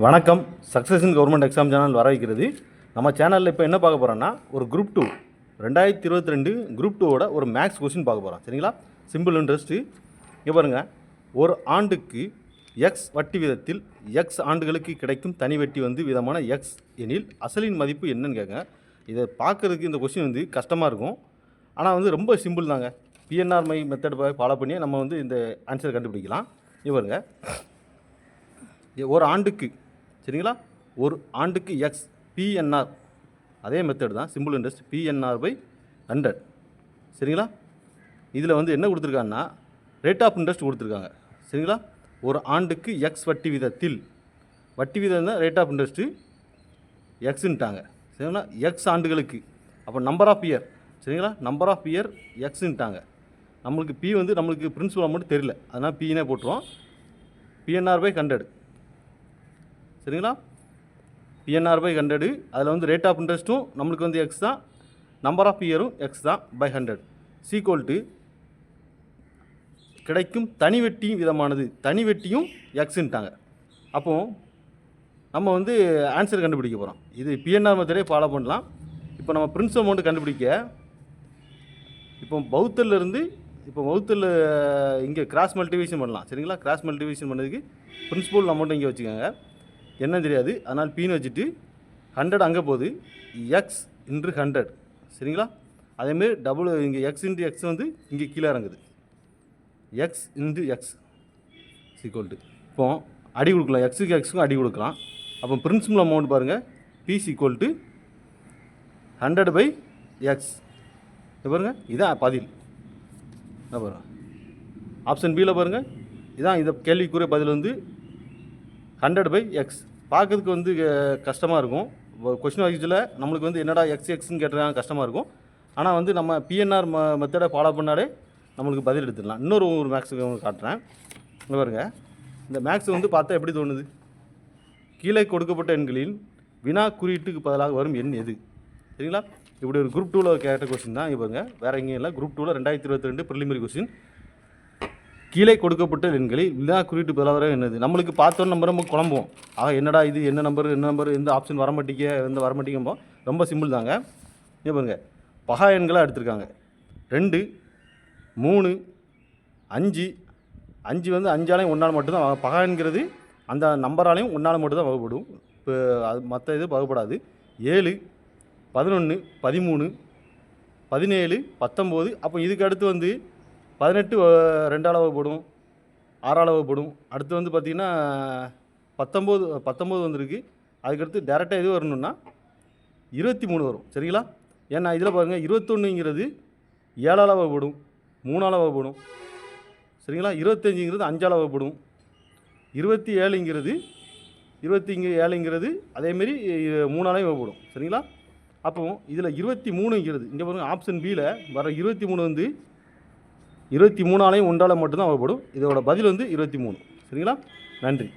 வணக்கம். Success in government exam channel வர வைக்கிறது. நம்ம சேனலில் இப்போ என்ன பார்க்க போகிறோன்னா, ஒரு குரூப் 2 2022 குரூப் 2வோட ஒரு மேக்ஸ் கொஸ்டின் பார்க்க போகிறோம். சரிங்களா? Simple interest. இங்கே பாருங்கள், ஒரு ஆண்டுக்கு எக்ஸ் வட்டி விதத்தில் எக்ஸ் ஆண்டுகளுக்கு கிடைக்கும் தனி வட்டி விதமான எக்ஸ் எனில் அசலின் மதிப்பு என்னன்னு கேட்குங்க. இதை பார்க்குறதுக்கு இந்த கொஸ்டின் கஷ்டமாக இருக்கும். ஆனால் ரொம்ப சிம்பிள் தாங்க. பிஎன்ஆர் மெத்தட் ஃபாலோ பண்ணி நம்ம இந்த ஆன்சர் கண்டுபிடிக்கலாம். இங்கே பாருங்கள், ஒரு ஆண்டுக்கு, சரிங்களா, ஒரு ஆண்டுக்கு எக்ஸ் பிஎன்ஆர், அதே மெத்தட் தான், சிம்பிள் இன்ட்ரெஸ்ட் PNR/100. சரிங்களா? இதில் என்ன கொடுத்துருக்காங்கன்னா, ரேட் ஆஃப் இன்ட்ரெஸ்ட் கொடுத்துருக்காங்க. சரிங்களா? ஒரு ஆண்டுக்கு எக்ஸ் வட்டி விதத்தில், வட்டி விதம் தான் ரேட் ஆஃப் இன்ட்ரெஸ்ட்டு, எக்ஸுன்ட்டாங்க. சரிங்களா? எக்ஸ் ஆண்டுகளுக்கு, அப்போ நம்பர் ஆஃப் இயர், சரிங்களா, நம்பர் ஆஃப் இயர் எக்ஸுன்ட்டாங்க. நம்மளுக்கு பி நம்மளுக்கு பிரின்சிபல் அமௌண்ட் தெரியல, அதனால் பின்னே போட்டுருவோம். PNR/100. சரிங்களா? PNR/100. அதில் ரேட் ஆஃப் இன்ட்ரெஸ்ட்டும் நம்மளுக்கு எக்ஸ் தான், நம்பர் ஆஃப் இயரும் எக்ஸ் தான், பை 100 சீக்வல் டு கிடைக்கும் தனி வெட்டியும் விதமானது, தனி வெட்டியும் எக்ஸுன்ட்டாங்க. அப்போது நம்ம ஆன்சர் கண்டுபிடிக்க போகிறோம். இது PNR மெத்தடே ஃபாலோ பண்ணலாம். இப்போ நம்ம பிரின்சிபல் அமௌண்ட் கண்டுபிடிக்க, இப்போ பௌத்தர்லேருந்து இங்கே கிராஸ் மல்டிவேஷன் பண்ணலாம். சரிங்களா? கிராஸ் மல்டிவேஷன் பண்ணதுக்கு பிரின்சிபல் அமௌண்ட்டை இங்கே வச்சுக்கோங்க. என்ன தெரியாது, அதனால் பின்னு வச்சுட்டு 100 அங்கே போகுது, எக்ஸ் இன்ட்ரு 100. சரிங்களா? அதேமாரி டபுள் இங்கே எக்ஸ் இன்ட்டு எக்ஸ் இங்கே கீழே இறங்குது, x into x equal to, இப்போ அடி கொடுக்கலாம், எக்ஸுக்கு எக்ஸுக்கும் அடி கொடுக்கலாம். அப்போ பிரின்சிபல் அமௌண்ட் பாருங்கள், பி சீக்வல் டு 100/x. பாருங்கள், இதான் பதில். என்ன பாருங்கள், ஆப்ஷன் பியில் பாருங்கள், இதான் இந்த கேள்விக்குரிய பதில் 100/x. பார்க்கறதுக்கு கஷ்டமாக இருக்கும். கொஸ்டின் வைஸில் நம்மளுக்கு என்னடா எக்ஸ்ன்னு கேட்டால் கஷ்டமாக இருக்கும். ஆனால் நம்ம PNR மெத்தடை ஃபாலோ பண்ணாலே நம்மளுக்கு பதில் எடுத்துடலாம். இன்னொரு மேக்ஸு காட்டுறேன். இங்கே பாருங்க, இந்த மேக்ஸ் பார்த்தா எப்படி தோணுது? கீழே கொடுக்கப்பட்ட எண்களில் வினா குறியீட்டுக்கு பதிலாக வரும் எண் எது? சரிங்களா? இப்படி ஒரு குரூப் 2ல் கேட்ட கொஸ்டின் தான். இங்கே பாருங்க, வேறு எங்கேயும் இல்லை. குரூப் 2ல் 2022 ப்ரிலிமினரி கொஸ்டின். கீழே கொடுக்கப்பட்ட எண்களில் வினா குறியீட்டு பதிலாக என்னது? நம்மளுக்கு பார்த்தோன்னு நம்ம குழம்புவோம். என்னடா இது, என்ன நம்பர், எந்த ஆப்ஷன் வரமாட்டேங்கும்போது ரொம்ப சிம்பிள் தாங்க. இங்கே பாருங்க, பகா எண்களாக எடுத்திருக்காங்க. 2, 3, 5. 5 5ஆலையும் 1ஆல் மட்டும்தான் பகா என்கிறது, அந்த நம்பராலையும் 1ஆல் மட்டும்தான் வகுப்படும். இப்போ அது மற்ற இது வகுப்படாது. 7, 11, 13, 17, 19. அப்போ இதுக்கு அடுத்து 18 2ஆல் வகுப்படும், 6ஆல் வகுப்படும். அடுத்து பார்த்திங்கன்னா 19 வந்திருக்கு. அதுக்கடுத்து டேரெக்டாக எது வரணும்னா 23 வரும். சரிங்களா? ஏன்னா இதில் பாருங்கள், 21ங்கிறது 7ஆல் வகுப்படும், 3ஆல் வகுப்படும். சரிங்களா? 25ங்கிறது 5ஆல் வகுப்படும். 27ங்கிறது அதேமாரி 3ஆலையும் வகுப்படும். சரிங்களா? அப்போ இதில் 23ங்கிறது இங்கே பாருங்கள், ஆப்ஷன் பியில் வர 23 23ஆலையும் 1ஆல் மட்டும்தான் வகுப்படும். இதோட பதில் 23. சரிங்களா? நன்றி.